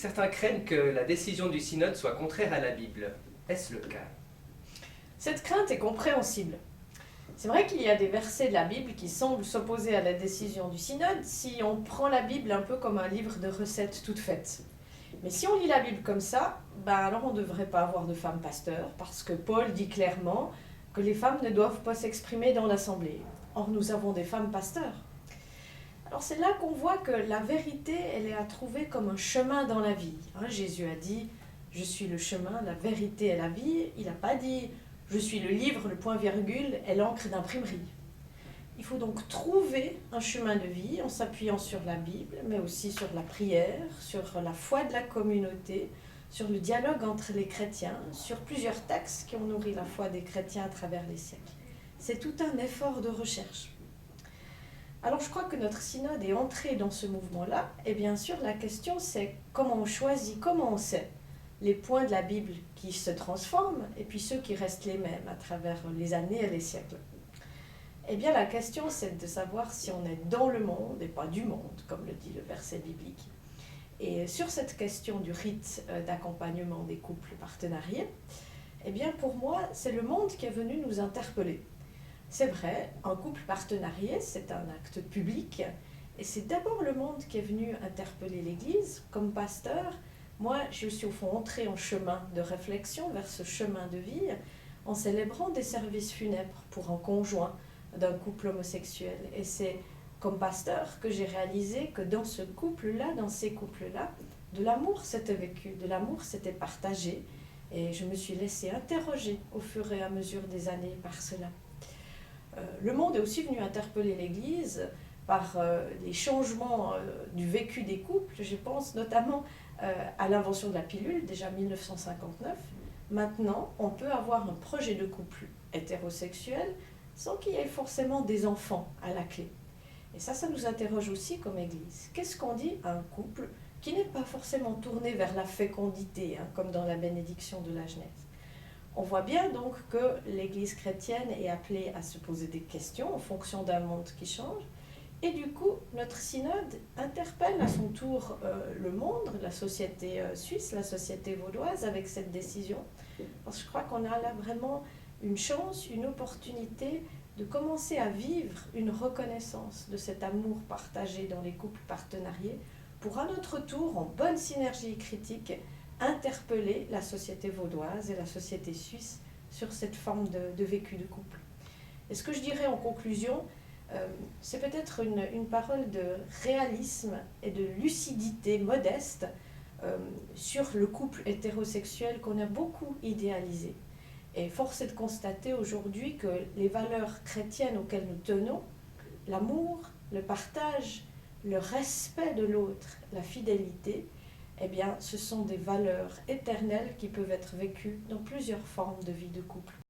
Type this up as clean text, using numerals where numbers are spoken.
Certains craignent que la décision du synode soit contraire à la Bible. Est-ce le cas? Cette crainte est compréhensible. C'est vrai qu'il y a des versets de la Bible qui semblent s'opposer à la décision du synode si on prend la Bible un peu comme un livre de recettes toutes faites. Mais si on lit la Bible comme ça, alors on ne devrait pas avoir de femmes pasteurs, parce que Paul dit clairement que les femmes ne doivent pas s'exprimer dans l'assemblée. Or, nous avons des femmes pasteurs. Alors c'est là qu'on voit que la vérité, elle est à trouver comme un chemin dans la vie. Jésus a dit « Je suis le chemin, la vérité et la vie ». Il n'a pas dit « Je suis le livre, le point-virgule et l'encre d'imprimerie ». Il faut donc trouver un chemin de vie en s'appuyant sur la Bible, mais aussi sur la prière, sur la foi de la communauté, sur le dialogue entre les chrétiens, sur plusieurs textes qui ont nourri la foi des chrétiens à travers les siècles. C'est tout un effort de recherche. Alors je crois que notre synode est entré dans ce mouvement-là, et bien sûr la question c'est comment on choisit, comment on sait les points de la Bible qui se transforment et puis ceux qui restent les mêmes à travers les années et les siècles. Eh bien la question c'est de savoir si on est dans le monde et pas du monde, comme le dit le verset biblique. Et sur cette question du rite d'accompagnement des couples partenariés, eh bien pour moi c'est le monde qui est venu nous interpeller. C'est vrai, un couple partenarié, c'est un acte public, et c'est d'abord le monde qui est venu interpeller l'Église. Comme pasteur, moi, je suis au fond entrée en chemin de réflexion vers ce chemin de vie, en célébrant des services funèbres pour un conjoint d'un couple homosexuel. Et c'est comme pasteur que j'ai réalisé que dans ce couple-là, dans ces couples-là, de l'amour s'était vécu, de l'amour s'était partagé, et je me suis laissée interroger au fur et à mesure des années par cela. Le monde est aussi venu interpeller l'Église par les changements du vécu des couples. Je pense notamment à l'invention de la pilule, déjà 1959. Maintenant, on peut avoir un projet de couple hétérosexuel sans qu'il y ait forcément des enfants à la clé. Et ça nous interroge aussi comme Église. Qu'est-ce qu'on dit à un couple qui n'est pas forcément tourné vers la fécondité, comme dans la bénédiction de la Genèse? On voit bien donc que l'Église chrétienne est appelée à se poser des questions en fonction d'un monde qui change. Et du coup, notre synode interpelle à son tour le monde, la société suisse, la société vaudoise avec cette décision. Parce que je crois qu'on a là vraiment une chance, une opportunité de commencer à vivre une reconnaissance de cet amour partagé dans les couples partenariés pour à notre tour, en bonne synergie critique, interpeller la société vaudoise et la société suisse sur cette forme de vécu de couple. Et ce que je dirais en conclusion, c'est peut-être une parole de réalisme et de lucidité modeste sur le couple hétérosexuel qu'on a beaucoup idéalisé. Et force est de constater aujourd'hui que les valeurs chrétiennes auxquelles nous tenons, l'amour, le partage, le respect de l'autre, la fidélité, eh bien, ce sont des valeurs éternelles qui peuvent être vécues dans plusieurs formes de vie de couple.